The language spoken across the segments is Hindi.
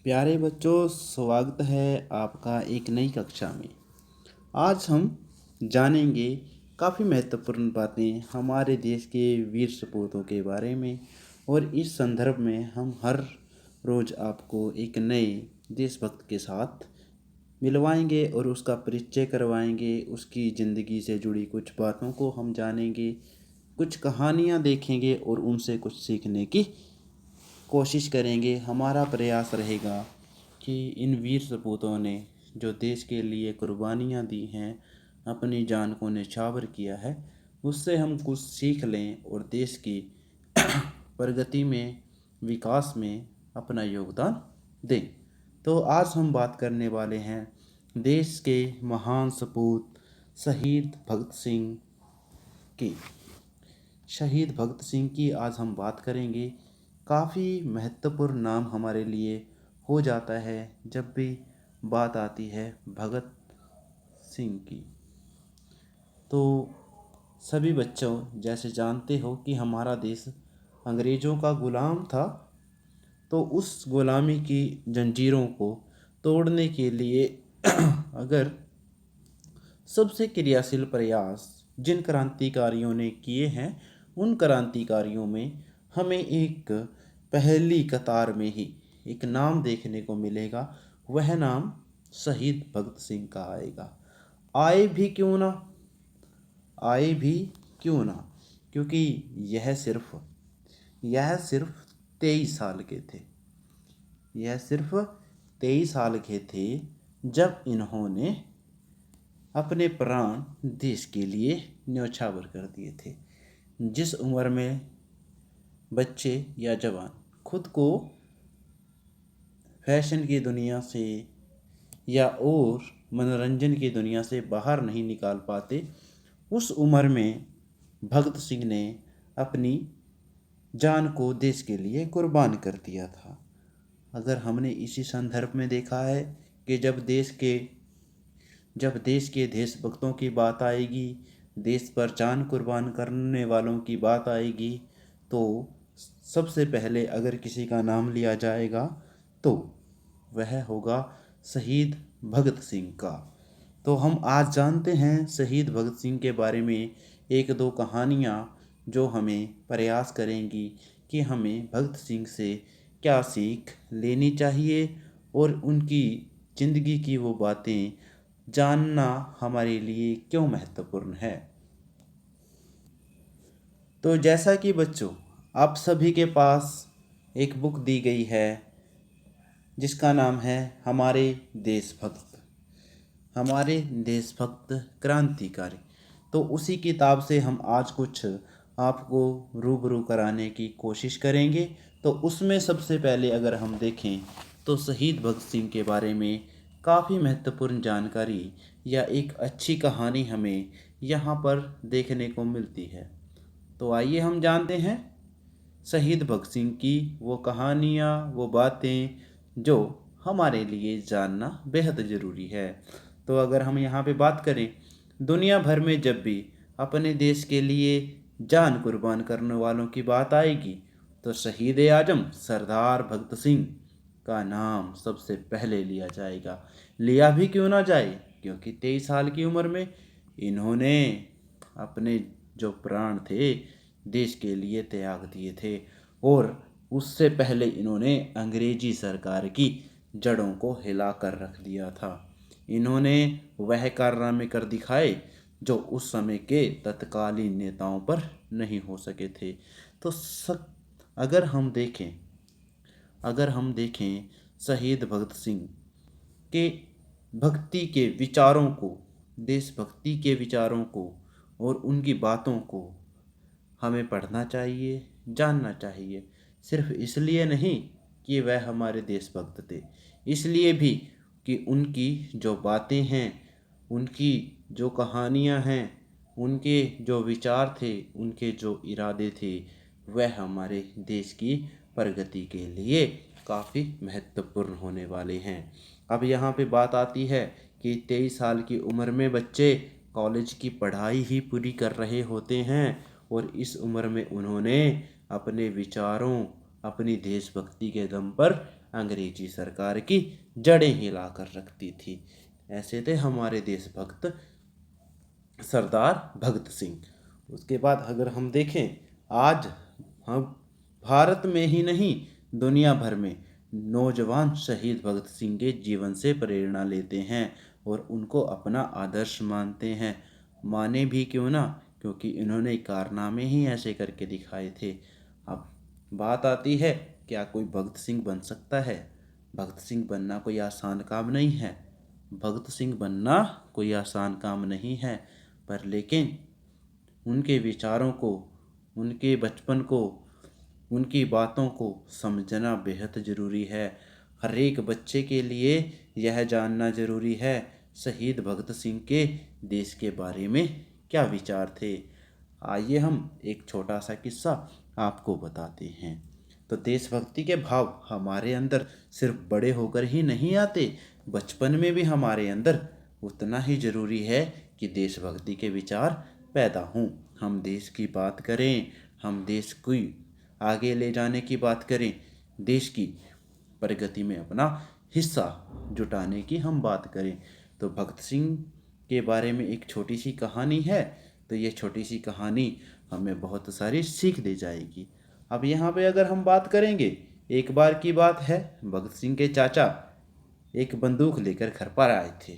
प्यारे बच्चों, स्वागत है आपका एक नई कक्षा में। आज हम जानेंगे काफ़ी महत्वपूर्ण बातें हमारे देश के वीर सपूतों के बारे में। और इस संदर्भ में हम हर रोज़ आपको एक नए देशभक्त के साथ मिलवाएंगे और उसका परिचय करवाएंगे। उसकी ज़िंदगी से जुड़ी कुछ बातों को हम जानेंगे, कुछ कहानियाँ देखेंगे और उनसे कुछ सीखने की कोशिश करेंगे। हमारा प्रयास रहेगा कि इन वीर सपूतों ने जो देश के लिए कुर्बानियाँ दी हैं, अपनी जान को न्यौछावर किया है, उससे हम कुछ सीख लें और देश की प्रगति में, विकास में अपना योगदान दें। तो आज हम बात करने वाले हैं देश के महान सपूत शहीद भगत सिंह की। शहीद भगत सिंह की आज हम बात करेंगे। काफ़ी महत्वपूर्ण नाम हमारे लिए हो जाता है जब भी बात आती है भगत सिंह की। तो सभी बच्चों जैसे जानते हो कि हमारा देश अंग्रेज़ों का गुलाम था। तो उस गुलामी की जंजीरों को तोड़ने के लिए अगर सबसे क्रियाशील प्रयास जिन क्रांतिकारियों ने किए हैं, उन क्रांतिकारियों में हमें एक पहली कतार में ही एक नाम देखने को मिलेगा। वह नाम शहीद भगत सिंह का आएगा। आए भी क्यों ना, आए भी क्यों ना, क्योंकि यह सिर्फ 23 साल के थे। यह सिर्फ 23 साल के थे जब इन्होंने अपने प्राण देश के लिए न्यौछावर कर दिए थे। जिस उम्र में बच्चे या जवान खुद को फैशन की दुनिया से या और मनोरंजन की दुनिया से बाहर नहीं निकाल पाते, उस उम्र में भगत सिंह ने अपनी जान को देश के लिए कुर्बान कर दिया था। अगर हमने इसी संदर्भ में देखा है कि जब देश के देशभक्तों की बात आएगी, देश पर जान कुर्बान करने वालों की बात आएगी, तो सबसे पहले अगर किसी का नाम लिया जाएगा तो वह होगा शहीद भगत सिंह का। तो हम आज जानते हैं शहीद भगत सिंह के बारे में एक दो कहानियाँ जो हमें प्रयास करेंगी कि हमें भगत सिंह से क्या सीख लेनी चाहिए और उनकी ज़िंदगी की वो बातें जानना हमारे लिए क्यों महत्वपूर्ण है। तो जैसा कि बच्चों आप सभी के पास एक बुक दी गई है जिसका नाम है हमारे देशभक्त क्रांतिकारी। तो उसी किताब से हम आज कुछ आपको रूबरू कराने की कोशिश करेंगे। तो उसमें सबसे पहले अगर हम देखें तो शहीद भगत सिंह के बारे में काफ़ी महत्वपूर्ण जानकारी या एक अच्छी कहानी हमें यहाँ पर देखने को मिलती है। तो आइए हम जानते हैं शहीद भगत सिंह की वो कहानियाँ, वो बातें जो हमारे लिए जानना बेहद ज़रूरी है। तो अगर हम यहाँ पे बात करें, दुनिया भर में जब भी अपने देश के लिए जान कुर्बान करने वालों की बात आएगी तो शहीद आजम सरदार भगत सिंह का नाम सबसे पहले लिया जाएगा। लिया भी क्यों ना जाए, क्योंकि 23 साल की उम्र में इन्होंने अपने जो प्राण थे देश के लिए त्याग दिए थे और उससे पहले इन्होंने अंग्रेजी सरकार की जड़ों को हिला कर रख दिया था। इन्होंने वह कारनामे कर दिखाए जो उस समय के तत्कालीन नेताओं पर नहीं हो सके थे। तो अगर हम देखें अगर हम देखें शहीद भगत सिंह के भक्ति के विचारों को, देशभक्ति के विचारों को और उनकी बातों को हमें पढ़ना चाहिए, जानना चाहिए। सिर्फ इसलिए नहीं कि वह हमारे देशभक्त थे, इसलिए भी कि उनकी जो बातें हैं, उनकी जो कहानियाँ हैं, उनके जो विचार थे, उनके जो इरादे थे, वह हमारे देश की प्रगति के लिए काफ़ी महत्वपूर्ण होने वाले हैं। अब यहाँ पे बात आती है कि 23 साल की उम्र में बच्चे कॉलेज की पढ़ाई ही पूरी कर रहे होते हैं और इस उम्र में उन्होंने अपने विचारों, अपनी देशभक्ति के दम पर अंग्रेजी सरकार की जड़ें हिला कर रखती थी। ऐसे थे हमारे देशभक्त सरदार भगत सिंह। उसके बाद अगर हम देखें, आज हम भारत में ही नहीं दुनिया भर में नौजवान शहीद भगत सिंह के जीवन से प्रेरणा लेते हैं और उनको अपना आदर्श मानते हैं। माने भी क्यों ना, क्योंकि इन्होंने कारनामे ही ऐसे करके दिखाए थे। अब बात आती है, क्या कोई भगत सिंह बन सकता है? भगत सिंह बनना कोई आसान काम नहीं है। भगत सिंह बनना कोई आसान काम नहीं है, पर लेकिन उनके विचारों को, उनके बचपन को, उनकी बातों को समझना बेहद ज़रूरी है। हर एक बच्चे के लिए यह जानना ज़रूरी है शहीद भगत सिंह के देश के बारे में क्या विचार थे। आइए हम एक छोटा सा किस्सा आपको बताते हैं। तो देशभक्ति के भाव हमारे अंदर सिर्फ बड़े होकर ही नहीं आते, बचपन में भी हमारे अंदर उतना ही ज़रूरी है कि देशभक्ति के विचार पैदा हों। हम देश की बात करें, हम देश को आगे ले जाने की बात करें, देश की प्रगति में अपना हिस्सा जुटाने की हम बात करें, तो भगत सिंह के बारे में एक छोटी सी कहानी है। तो ये छोटी सी कहानी हमें बहुत सारी सीख दे जाएगी। अब यहाँ पे अगर हम बात करेंगे, एक बार की बात है, भगत सिंह के चाचा एक बंदूक लेकर घर पर आए थे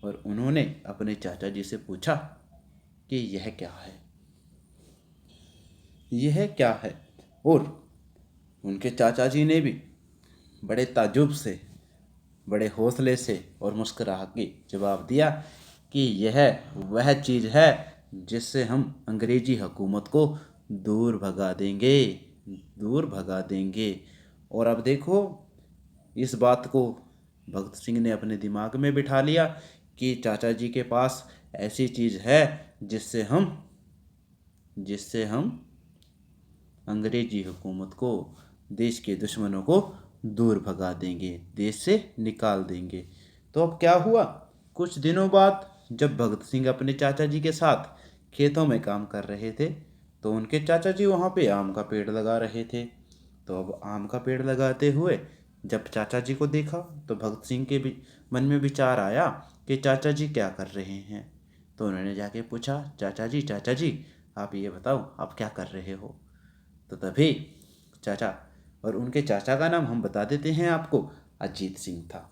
और उन्होंने अपने चाचा जी से पूछा कि यह क्या है, यह क्या है। और उनके चाचा जी ने भी बड़े ताज्जुब से, बड़े हौसले से और मुस्कुरा के जवाब दिया कि यह वह चीज़ है जिससे हम अंग्रेजी हुकूमत को दूर भगा देंगे, दूर भगा देंगे। और अब देखो, इस बात को भगत सिंह ने अपने दिमाग में बिठा लिया कि चाचा जी के पास ऐसी चीज़ है जिससे हम अंग्रेजी हुकूमत को, देश के दुश्मनों को दूर भगा देंगे, देश से निकाल देंगे। तो अब क्या हुआ, कुछ दिनों बाद जब भगत सिंह अपने चाचा जी के साथ खेतों में काम कर रहे थे, तो उनके चाचा जी वहाँ पे आम का पेड़ लगा रहे थे। तो अब आम का पेड़ लगाते हुए जब चाचा जी को देखा, तो भगत सिंह के भी मन में विचार आया कि चाचा जी क्या कर रहे हैं। तो उन्होंने जाके पूछा, चाचा जी आप ये बताओ आप क्या कर रहे हो। तो तभी चाचा, और उनके चाचा का नाम हम बता देते हैं आपको, अजीत सिंह था।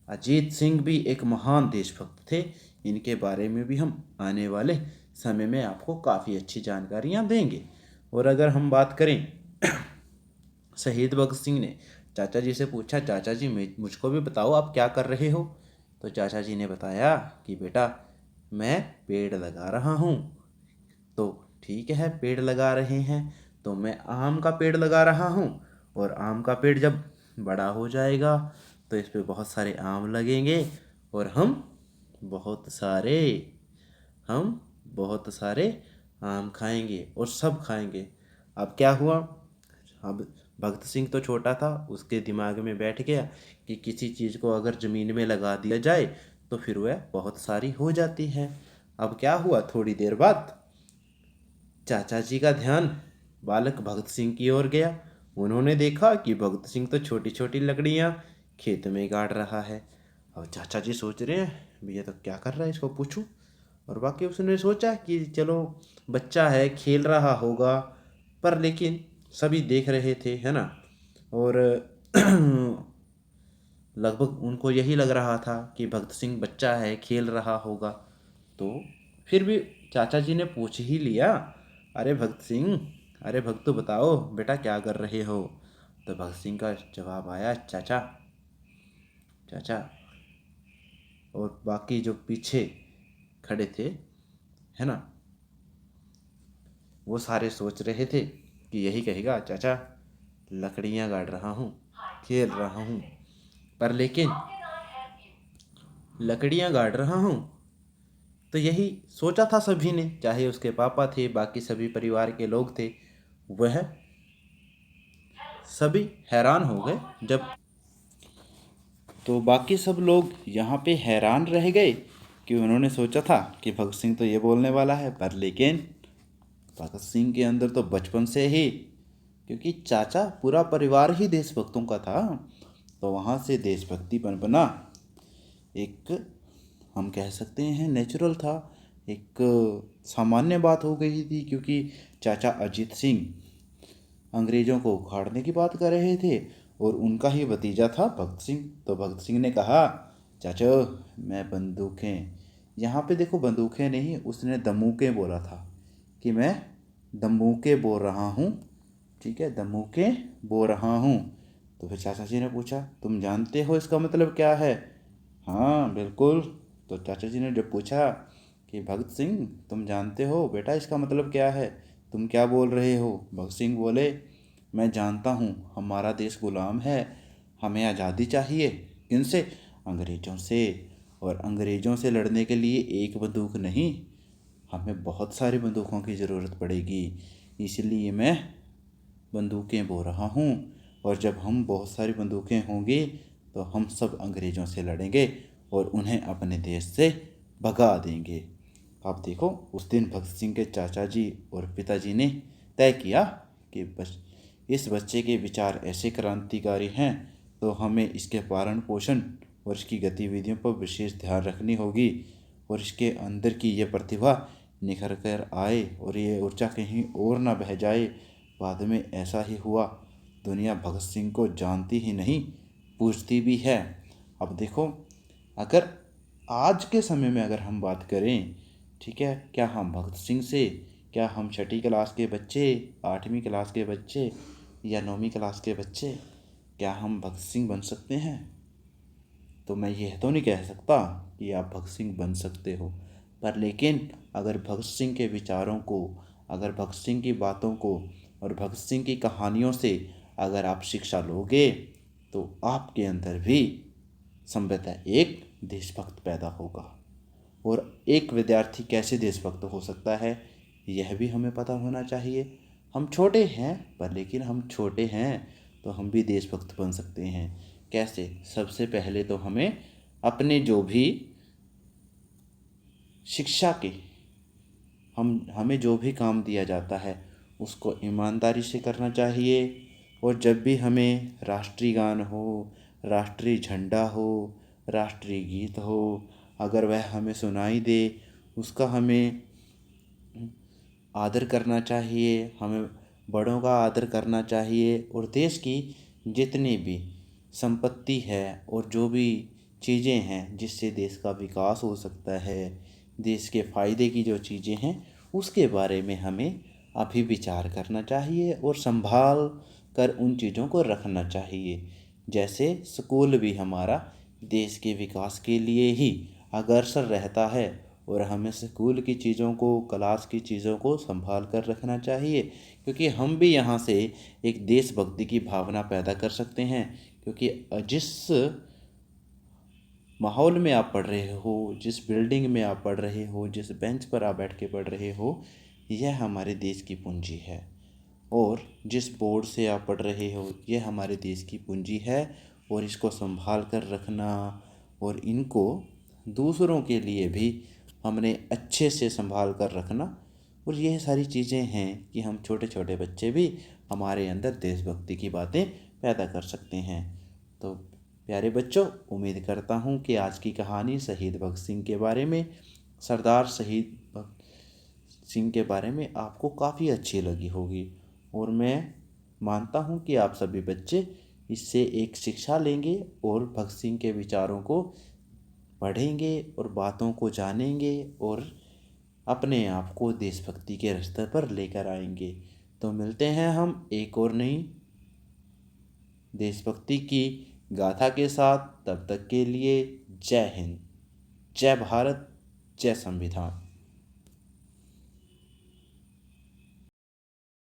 अजीत सिंह भी एक महान देशभक्त थे। इनके बारे में भी हम आने वाले समय में आपको काफ़ी अच्छी जानकारियाँ देंगे। और अगर हम बात करें, शहीद भगत सिंह ने चाचा जी से पूछा, चाचा जी मुझको भी बताओ आप क्या कर रहे हो। तो चाचा जी ने बताया कि बेटा मैं पेड़ लगा रहा हूँ। तो ठीक है, पेड़ लगा रहे हैं, तो मैं आम का पेड़ लगा रहा हूँ, और आम का पेड़ जब बड़ा हो जाएगा तो इस पे बहुत सारे आम लगेंगे और हम बहुत सारे आम खाएंगे और सब खाएंगे। अब क्या हुआ, अब भगत सिंह तो छोटा था, उसके दिमाग में बैठ गया कि किसी चीज़ को अगर ज़मीन में लगा दिया जाए तो फिर वह बहुत सारी हो जाती है। अब क्या हुआ, थोड़ी देर बाद चाचा जी का ध्यान बालक भगत सिंह की ओर गया। उन्होंने देखा कि भगत सिंह तो छोटी छोटी लकड़ियाँ खेत में गाड़ रहा है। अब चाचा जी सोच रहे हैं, भैया तो क्या कर रहा है, इसको पूछूं। और बाकी उसने सोचा कि चलो बच्चा है, खेल रहा होगा, पर लेकिन सभी देख रहे थे, है ना। और लगभग उनको यही लग रहा था कि भगत सिंह बच्चा है, खेल रहा होगा। तो फिर भी चाचा जी ने पूछ ही लिया, अरे भगत सिंह, अरे भगत बताओ बेटा क्या कर रहे हो। तो भगत सिंह का जवाब आया, चाचा चाचा। और बाकी जो पीछे खड़े थे, है ना, वो सारे सोच रहे थे कि यही कहेगा, चाचा लकड़ियाँ गाड़ रहा हूँ, खेल रहा हूँ, पर लेकिन लकड़ियाँ गाड़ रहा हूँ। तो यही सोचा था सभी ने, चाहे उसके पापा थे, बाकी सभी परिवार के लोग थे, वह सभी हैरान हो गए जब। तो बाकी सब लोग यहाँ पे हैरान रह गए कि उन्होंने सोचा था कि भगत सिंह तो ये बोलने वाला है, पर लेकिन भगत सिंह के अंदर तो बचपन से ही क्योंकि चाचा पूरा परिवार ही देशभक्तों का था, तो वहाँ से देशभक्ति बना। एक हम कह सकते हैं नेचुरल था, एक सामान्य बात हो गई थी, क्योंकि चाचा अजीत सिंह अंग्रेज़ों को उखाड़ने की बात कर रहे थे और उनका ही भतीजा था भगत सिंह। तो भगत सिंह ने कहा, चाचा मैं बंदूकें, यहाँ पे देखो बंदूकें नहीं, उसने दमूकें बोला था कि मैं दमूके बोल रहा हूँ, ठीक है, दमूके बोल रहा हूँ। तो फिर चाचा जी ने पूछा, तुम जानते हो इसका मतलब क्या है? हाँ बिल्कुल। तो चाचा जी ने जब पूछा कि भगत सिंह तुम जानते हो बेटा इसका मतलब क्या है, तुम क्या बोल रहे हो? भगत सिंह बोले, मैं जानता हूँ हमारा देश गुलाम है, हमें आज़ादी चाहिए। किनसे? अंग्रेज़ों से। और अंग्रेज़ों से लड़ने के लिए एक बंदूक नहीं, हमें बहुत सारी बंदूकों की ज़रूरत पड़ेगी, इसलिए मैं बंदूकें बो रहा हूँ। और जब हम बहुत सारी बंदूकें होंगी तो हम सब अंग्रेज़ों से लड़ेंगे और उन्हें अपने देश से भगा देंगे। आप देखो उस दिन भगत सिंह के चाचा जी और पिताजी ने तय किया कि बस इस बच्चे के विचार ऐसे क्रांतिकारी हैं, तो हमें इसके पालन पोषण और इसकी गतिविधियों पर विशेष ध्यान रखनी होगी और इसके अंदर की ये प्रतिभा निखर कर आए और ये ऊर्जा कहीं और ना बह जाए। बाद में ऐसा ही हुआ, दुनिया भगत सिंह को जानती ही नहीं पूछती भी है। अब देखो, अगर आज के समय में अगर हम बात करें, ठीक है, क्या हम भगत सिंह से, क्या हम छठी क्लास के बच्चे, आठवीं क्लास के बच्चे या नौवीं क्लास के बच्चे, क्या हम भगत सिंह बन सकते हैं? तो मैं यह तो नहीं कह सकता कि आप भगत सिंह बन सकते हो, पर लेकिन अगर भगत सिंह के विचारों को, अगर भगत सिंह की बातों को और भगत सिंह की कहानियों से अगर आप शिक्षा लोगे तो आपके अंदर भी संभवतः एक देशभक्त पैदा होगा। और एक विद्यार्थी कैसे देशभक्त हो सकता है, यह भी हमें पता होना चाहिए। हम छोटे हैं, पर लेकिन हम छोटे हैं तो हम भी देशभक्त बन सकते हैं। कैसे? सबसे पहले तो हमें अपने जो भी शिक्षा के हमें जो भी काम दिया जाता है उसको ईमानदारी से करना चाहिए। और जब भी हमें राष्ट्रीय गान हो, राष्ट्रीय झंडा हो, राष्ट्रीय गीत हो, अगर वह हमें सुनाई दे, उसका हमें आदर करना चाहिए, हमें बड़ों का आदर करना चाहिए। और देश की जितनी भी संपत्ति है और जो भी चीज़ें हैं जिससे देश का विकास हो सकता है, देश के फ़ायदे की जो चीज़ें हैं उसके बारे में हमें अभी विचार करना चाहिए और संभाल कर उन चीज़ों को रखना चाहिए। जैसे स्कूल भी हमारा देश के विकास के लिए ही अग्रसर रहता है और हमें स्कूल की चीज़ों को, क्लास की चीज़ों को संभाल कर रखना चाहिए, क्योंकि हम भी यहाँ से एक देशभक्ति की भावना पैदा कर सकते हैं। क्योंकि जिस माहौल में आप पढ़ रहे हो, जिस बिल्डिंग में आप पढ़ रहे हो, जिस बेंच पर आप बैठ के पढ़ रहे हो, यह हमारे देश की पूंजी है। और जिस बोर्ड से आप पढ़ रहे हो यह हमारे देश की पूंजी है। और इसको संभाल कर रखना और इनको दूसरों के लिए भी हमने अच्छे से संभाल कर रखना, और यह सारी चीज़ें हैं कि हम छोटे छोटे बच्चे भी हमारे अंदर देशभक्ति की बातें पैदा कर सकते हैं। तो प्यारे बच्चों, उम्मीद करता हूँ कि आज की कहानी शहीद भगत सिंह के बारे में, सरदार शहीद भगत सिंह के बारे में आपको काफ़ी अच्छी लगी होगी। और मैं मानता हूँ कि आप सभी बच्चे इससे एक शिक्षा लेंगे और भगत सिंह के विचारों को पढ़ेंगे और बातों को जानेंगे और अपने आप को देशभक्ति के रास्ते पर लेकर आएंगे। तो मिलते हैं हम एक और नई देशभक्ति की गाथा के साथ। तब तक के लिए जय हिंद, जय भारत, जय संविधान।